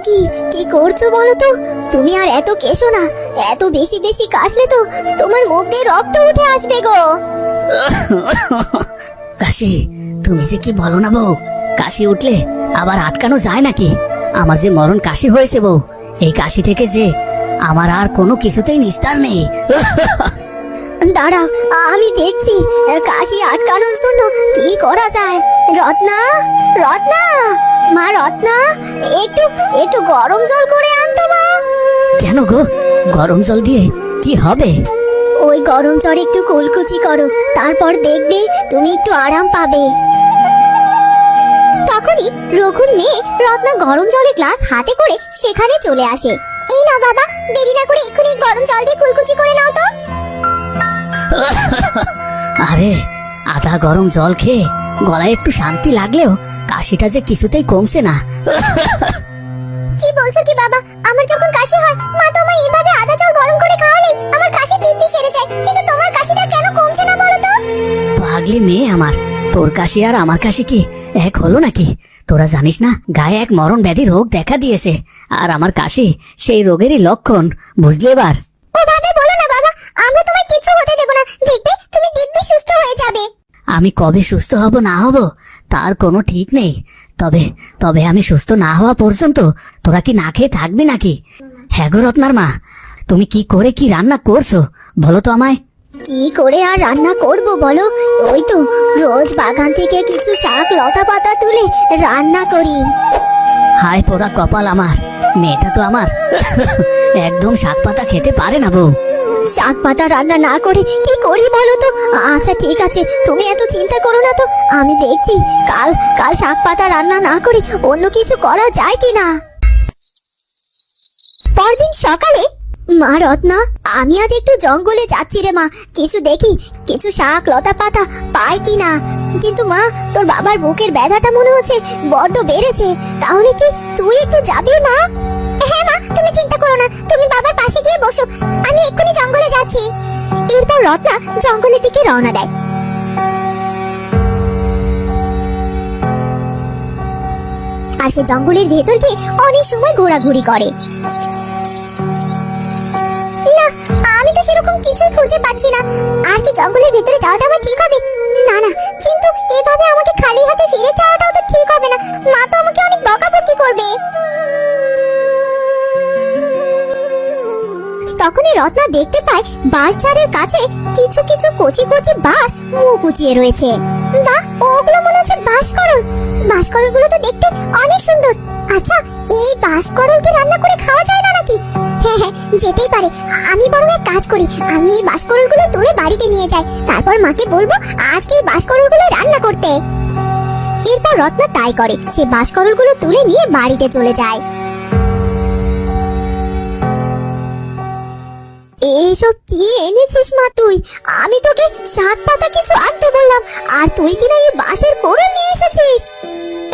কি কি করছো বলো তো? তুমি আর এত কেশো না, এত বেশি বেশি কাশলে তো তোমার মুখ দিয়ে রক্ত উঠে আসবে গো। কাশি, তুমি যে কি বলো না বউ, কাশি উঠলে আবার আটকানো যায় নাকি? আমার যে মরণ কাশি হয়েছে বউ, এই কাশি থেকে যে আমার আর কোনো কিছুতেই নিস্তার নেই। দাঁড়াও, আমি দেখছি কাশি আটকানোর জন্য কি করা যায়। রত্না, রত্না, মা রত্না, একটু একটু গরম জল করে আনতো মা। কেন গো, গরম জল দিয়ে কি হবে? ওই গরম জল একটু কুলকুচি করো, তারপর দেখবে তুমি একটু আরাম পাবে। তখনই রঘুর মেয়ে রত্না গরম জলের গ্লাস হাতে করে সেখানে চলে আসে। এই না বাবা, দেরি না করে এক্ষুনি গরম জল দিয়ে কুলকুচি করে নাও তো। আরে, আধা গরম জল খেয়ে গলায় একটু শান্তি লাগলেও কাশিটা যে কিছুতেই কমছে না। কি বলছো কি বাবা? আমার যখন কাশি হয় মা তো আমায় এভাবে আদা জল গরম করে খাওয়ালে আমার কাশি দিব্যি সেরে যায়, কিন্তু তোমার কাশিটা কেন কমছে না বলো তো? পাগলি মেয়ে আমার, তোর কাশি আর আমার কাশি কি এক হলো নাকি? তোরা জানিস না গায়ে এক মরণ ব্যাধি রোগ দেখা দিয়েছে, আর আমার কাশি সেই রোগেরই লক্ষণ, বুঝলি এবার? ওভাবে বলো না বাবা, আমরা তোমার কিছু হতে দেব না, দেখবে তুমি দিব্যি সুস্থ হয়ে যাবে। আমি কবে সুস্থ হব না হব তার কোনো ঠিক নেই, তবে তবে আমি সুস্থ না হওয়া পর্যন্ত তোরা কি না খেয়ে থাকবি নাকি? হ্যাঁ গো রত্নার মা, তুমি কি করে কি রান্না করছো বলো তো আমায়? কি করে আর রান্না করব বলো, ওই তো রোজ বাগান থেকে কিছু শাক লতা পাতা তুলে রান্না করি। হায় পোড়া কপাল আমার, মেয়েটা তো আমার একদম শাক পাতা খেতে পারে না বউ। শাক পাতা রান্না না করে কি করি বলো তো? আচ্ছা ঠিক আছে, তুমি এত চিন্তা করো না তো, আমি দেখছি কাল কাল শাক পাতা রান্না না করে অন্য কিছু করা যায় কিনা। পরদিন সকালে, মা রত্না, আমি আজ একটু জঙ্গলে যাচ্ছি রে মা, কিছু দেখি, কিছু শাক লতা পাতা পাই কিনা। কিন্তু মা, তোর বাবার বুকের ব্যথাটা মনে হচ্ছে বড্ড বেড়েছে, তাহলে কি তুই একটু যাবি মা? হ্যাঁ মা, তুমি চিন্তা করো না, তুমি বাবার পাশে গিয়ে বসো, আমি এক্ষুনি জঙ্গলে যাচ্ছি। এরপর রত্না জঙ্গলের দিকে রওনা দেয়। আর সে জঙ্গলের ভেতর গিয়ে অনেক সময় ঘোরাঘুরি করে। না, আমি তো সেরকম কিছুই খুঁজে পাচ্ছি না। আর কি জঙ্গলের ভেতরে যাওয়াটা আমার ঠিক হবে? না না, কিন্তু এভাবে আমাকে খালি হাতে ফিরে যাওয়াটাও তো ঠিক হবে না, মা তো আমাকে অনেক বকাবকি করবে। তখনই রত্না দেখতে পায় বাঁশঝাড়ের কাছে কিছু কিছু কচি কচি বাঁশ মুখ উঁচিয়ে রয়েছে। বাহ, ওগুলো মনে হচ্ছে বাঁশকরল। বাঁশকরলগুলো তো দেখতে অনেক সুন্দর। আচ্ছা, এই বাঁশকরল কি রান্না করে খাওয়া যায় না নাকি? হ্যাঁ হ্যাঁ, যেতেই পারে। আমি বরং এক কাজ করি, আমি এই বাঁশকরলগুলো তুলে বাড়িতে নিয়ে যাই, তারপর মাকে বলবো আজকে এই বাঁশকরলগুলো রান্না করতে। এরপর রত্না তাই করে, সে বাঁশকরলগুলো তুলে নিয়ে বাড়িতে চলে যায়। এইসব কি এনেছিস মা তুই? আমি তোকে শাক পাতা কিছু আনতে বললাম, আর তুই কিনা এই বাঁশের কোড়ল নিয়ে এসেছিস।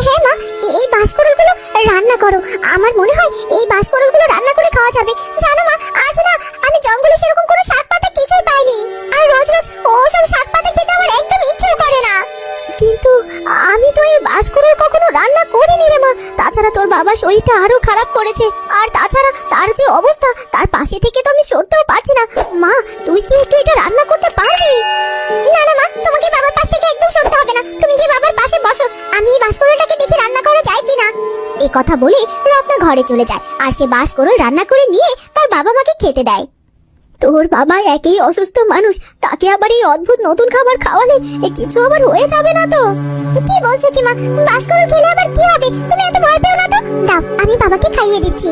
হ্যাঁ মা, এই বাঁশকরলগুলো রান্না করো, আমার মনে হয় এই বাঁশকরলগুলো রান্না করে খাওয়া যাবে। জানো মা, আজ না আমি জঙ্গলে সেরকম কোনো শাক পাতা কিছুই পাইনি, আর রোজ রোজ ওসব শাক পাতা খেতে আমার একদম ইচ্ছে করে না। কিন্তু আমি তো এই বাঁশকরল কখনো রান্না করিনি রে মা, তাছাড়া তোর বাবার শরীরটা আরো খারাপ করেছে, আর তাছাড়া তার যে অবস্থা, তার পাশে থেকে তো আমি সরতেও পারছি না। মা, তুই কি একটু এটা রান্না করতে পারবি? না না মা, তোমাকে বাবার পাশ থেকে একদম সরতে হবে না, তুমি গিয়ে বাবার পাশে বসো, আমি এই বাঁশকরলটাকে দেখি রান্না করা যায় কিনা। এই কথা বলে রত্না ঘরে চলে যায়, আর সে বাঁশকরল রান্না করে নিয়ে তার বাবা মাকে খেতে দেয়। তোর বাবা একই অসুস্থ মানুষ, তাকে আবার এই অদ্ভুত নতুন খাবার খাওয়ালে কিছু আবার হয়ে যাবে না তো? কি বলছো কি মা, বাঁশকরল খেলে আবার কি হবে? তুমি এত ভয় পেও না তো, দাও আমি বাবাকে খাইয়ে দিচ্ছি।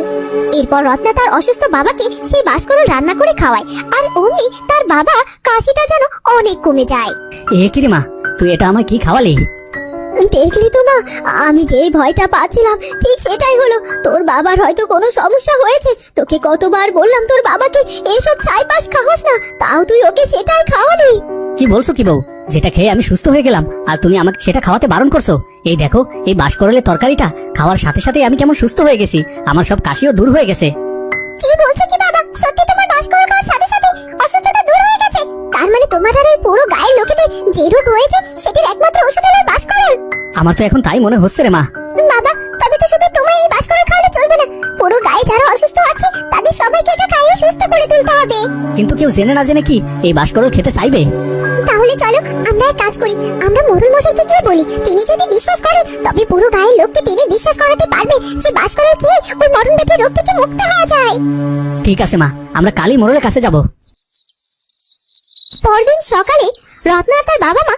এরপর রত্না তার অসুস্থ বাবাকে সেই বাঁশকরল রান্না করে খাওয়ায়, আর অমনি তার বাবা কাশিটা যেন অনেক কমে যায়। এ কি রে মা, তুই এটা আমায় কি খাওয়ালি? দেখলি তো মা, আমি যে ভয়টা পাচ্ছিলাম ঠিক সেটাই হলো। তোর বাবার হয়তো কোনো সমস্যা হয়েছে, তোকে কতবার বললাম তোর বাবাকে এসব ছাইপাশ খাওয়াস না, তাও তুই ওকে সেটাই খাওয়ালি। কি বলছো কি বউ, যেটা খেয়ে আমি সুস্থ হয়ে গেলাম আর তুমি আমাকে সেটা খাওয়াতে বারণ করছো? এই দেখো, এই বাঁশকরলের তরকারিটা খাওয়ার সাথে সাথে আমি কেমন সুস্থ হয়ে গেছি, আমার সব কাশিও দূর হয়ে গেছে। কি বলছো কি বাবা, সত্যি তোমার বাঁশকরল খাওয়ার সাথে সাথে অসুস্থতা দূর হয়ে গেছে? তার মানে তোমার আর এই পুরো গায়ের লোকেদের যে রোগ হয়েছে সেটির একমাত্র ওষুধ হলো বাঁশকরল। আমার তো এখন তাই মনে হচ্ছে রে মা, শুধু তোমার এই বাসকরল খাওয়ালে চলবে না, পুরো গায়ে যারা অসুস্থ আছে তাদের সবাইকে এটা খাইয়ে সুস্থ করে তুলতে হবে। কিন্তু কেউ জেনে না জেনে কি এই বাঁশকরল খেতে চাইবে? তাহলে চলো আমরা এক কাজ করি, আমরা মোড়ল মশাইকে গিয়ে বলি, তিনি যদি বিশ্বাস করেন তবে পুরো গায়ের লোককে তিনি বিশ্বাস করাতে পারবে যে বাসকরল খেয়ে ওই মরণ ব্যাধির রোগ থেকে মুক্ত হওয়া যায়। ঠিক আছে মা, আমরা কালই মোড়লের কাছে যাব। পরদিন সকালে রত্না আর তার বাবা মা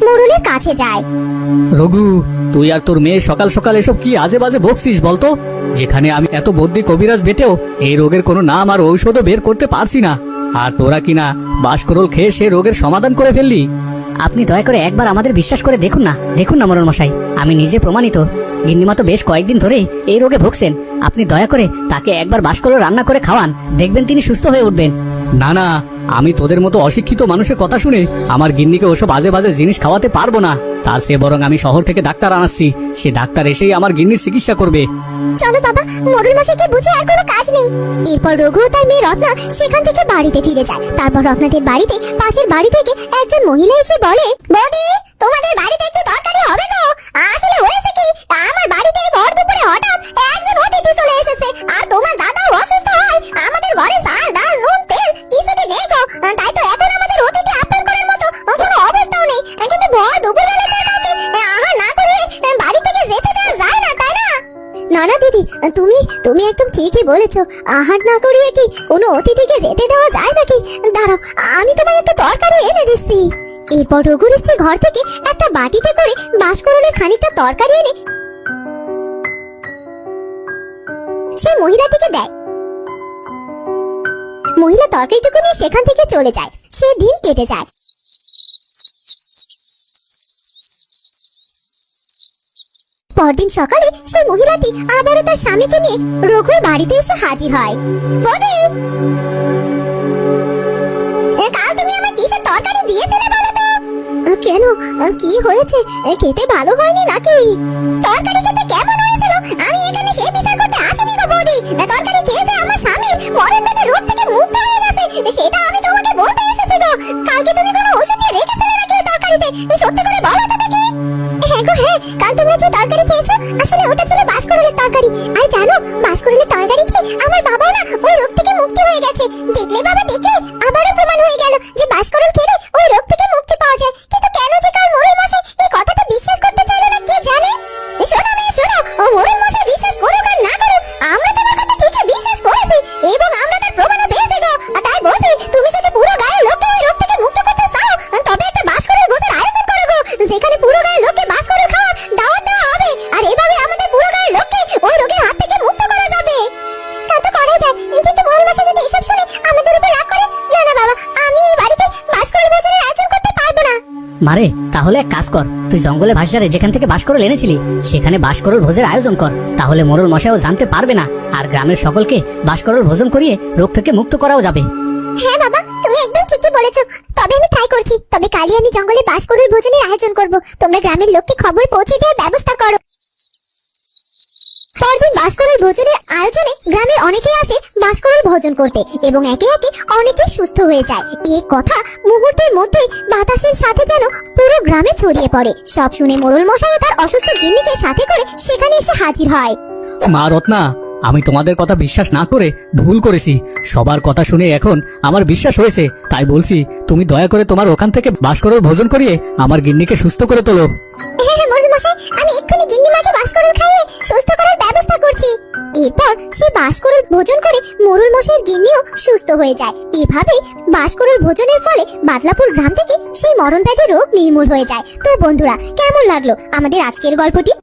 মোড়লের কাছে যায়। রঘু, তুই আর তোর মেয়ে সকাল সকাল এসব কি আজে বাজে বকছিস বলতো? যেখানে আমি এত বুদ্ধি কবিরাজ বেটেও এই রোগের কোনো নাম আর ঔষধও বের করতে পারছি না, আর তোরা কিনা বাঁশকরল খেয়ে সে রোগের সমাধান করে ফেললি। আপনি দয়া করে একবার আমাদের বিশ্বাস করে দেখুন না, দেখুন না মোড়ল মশাই, আমি নিজে প্রমাণিত। গিন্নিমা তো বেশ কয়েকদিন ধরেই এই রোগে ভুগছেন। আপনি দয়া করে তাকে একবার বাঁশকরল রান্না করে খাওয়ান, দেখবেন তিনি সুস্থ হয়ে উঠবেন। না না, আমি তোদের মতো অশিক্ষিত মানুষের কথা শুনে আমার গিন্নিকে ওসব আজে বাজে জিনিস খাওয়াতে পারবো না। তার চেয়ে বরং আমি শহর থেকে ডাক্তার আনাচ্ছি, সে ডাক্তার এসেই আমার গিন্নির চিকিৎসা করবে। চলো বাবা, মোড়ল মশাইকে বুঝে আর কোনো কাজ নেই। এরপর রঘু ও তার মেয়ে রত্না সেখান থেকে বাড়িতে ফিরে যায়। তারপর রত্নাদের বাড়িতে পাশের বাড়ি থেকে একজন মহিলা এসে বলে, বৌদি তোমাদের বাড়িতে একটু তরকারি হবে তো? আসলে হয়েছে কি, আমার বাড়িতে ভর দুপুরে হঠাৎ একজন অতিথি চলে এসেছে, আর তোমার দাদাও অসুস্থ হয়। আমাদের ঘরে চাল ডাল নুন তেল কিছুটি নেই গো, তাই তো এখন আমাদের অতিথি আপ্যায়ন করার মতো কোনো অবস্থাও নেই। কিন্তু ভর দুপুরবেলা তো তাকে আহার না করে বাড়ি থেকে যেতে দেওয়া যায় না, তাই না? না না দিদি, তুমি একদম ঠিকই বলেছো। আহার না করিয়ে কি কোনো অতিথিকে যেতে দেওয়া যায় নাকি? দাঁড়াও, আমি তোমায় একটু তরকারি এনে দিচ্ছি। এরপর রঘুর স্ত্রী ঘর থেকে একটা বাটিতে করে বাঁশকরলের খানিকটা তরকারি এনে সেই মহিলাটিকে দেয়। মহিলা তরকারিটুকু নিয়ে সেখান থেকে চলে যায়। সে দিন কেটে যায়। পরদিন সকালে সেই মহিলাটি আবারও তার স্বামীকে নিয়ে রঘুর বাড়িতে এসে হাজির হয়। বৌদি, কাল তুমি আমার কিসের তরকারি দিয়েছিলে বলো তো? কেন, কি হয়েছে? খেতে ভালো হয়নি নাকি? তরকারি খেতে কেমন হয়েছিল আমি এখানে সেই বিচার করতে আসিনি গো বৌদি। তরকারি খেয়েছে আমার স্বামী মরণ ব্যাধির রোগ থেকে মুক্ত হয়ে গেছে, সেটা আমি তোমাকে বলতে এসেছি গো। কালকে তুমি কোনো ওষুধ দিয়ে রেখেছিলে নাকি ওই তরকারিতে? সত্যি করে বলো তো দেখি। হ্যাঁ গো হ্যাঁ, কাল তোমরা যে তরকারি খেয়েছো আসলে ওটা ছিল বাঁশকরলের তরকারি। আর জানো, বাঁশকরলের তরকারি খেয়ে আমার বাবাও না ওই রোগ থেকে মুক্তি হয়ে গেছে। দেখলে বাবা, দেখলে আবারও প্রমাণ হয়ে গেল যে বাঁশকরল খেলে ওই রোগ থেকে মুক্তি পাওয়া যায়। কিন্তু কেন যে কাল মোড়ল মশাই এই কথাটা বিশ্বাস করতে চাইলো না কে জানে? শোনো মেয়ে শোনো, ও মোড়ল মশাই বিশ্বাস করুক আর না করুক, আমরা তোমার কথা ঠিকই বিশ্বাস করেছি এবং আমরা তার প্রমাণও পেয়েছি গো। তাই বলছি, তুমি যদি পুরো গায়ের লোককে ওই রোগ থেকে মুক্ত করতে চাও তবে একটা বাঁশকরল ভোজের আয়োজন করো গো, যেখানে পুরো গায়ের লোককে বাঁশকরল খাওয়ার দাওয়াত দেওয়া হবে। আর এভাবে আমাদের পুরো গায়ের লোককে ওই রোগের হাত থেকে মুক্ত করা যাবে। তা তো করাই যায়, কিন্তু মোড়ল মশাই যদি এসব শুনে আমাদের উপর রাগ করে, না না বাবা, আমি এই বাড়িতে বাঁশকরল ভোজের আয়োজন করতে পারবো না। মারে, তাহলে এক কাজ কর, তুই জঙ্গলে ভাষারে যেখান থেকে বাঁশকরল এনেছিলি সেখানে বাঁশকরল ভোজের আয়োজন কর। তাহলে মোড়ল মশাইও জানতে পারবে না, আর গ্রামের সকলকে বাঁশকরল ভোজন করিয়ে রোগ থেকে মুক্ত করাও যাবে। হ্যাঁ বাবা, তুমি একদম ঠিকই বলেছো। তবে আমি ট্রাই করছি। তবে কালই আমি জঙ্গলে বাঁশকরল ভোজনের আয়োজন করব। তোমরা গ্রামের লোককে খবর পৌঁছে দেওয়ার ব্যবস্থা করো। পরদিন বাঁশকরল ভোজনের আয়োজনে গ্রামের অনেকেই আসে বাঁশকরল ভোজন করতে এবং একে একে অনেকেই সুস্থ হয়ে যায়। এই কথা মুহূর্তের মধ্যেই বাতাসের সাথে যেন পুরো গ্রামে ছড়িয়ে পড়ে। সব শুনে মোড়ল মশাই তার অসুস্থ গিন্নিকে সাথে করে সেখানে এসে হাজির হয়। মা রত্না, আমি তোমাদের কথা বিশ্বাস না করে ভুল করেছি। সবার কথা শুনে এখন আমার বিশ্বাস হয়েছে, তাই বলছি তুমি দয়া করে তোমার ওখান থেকে বাঁশকরল ভোজন করিয়ে আমার গিন্নিকে সুস্থ করে তোলো। হ্যাঁ মোড়ল মশাই, আমি এক্ষুনি গিন্নিমাকে বাঁশকরল খাইয়ে সুস্থ করার ব্যবস্থা করছি। এরপর সে বাঁশকরল ভোজন করে মোড়ল মশাইয়ের গিন্নিও সুস্থ হয়ে যায়। এভাবে বাঁশকরল ভোজনের ফলে বাদলাপুর গ্রাম থেকে সেই মরণ ব্যাধি রোগ নির্মূল হয়ে যায়। তো বন্ধুরা, কেমন লাগলো আমাদের আজকের গল্পটি?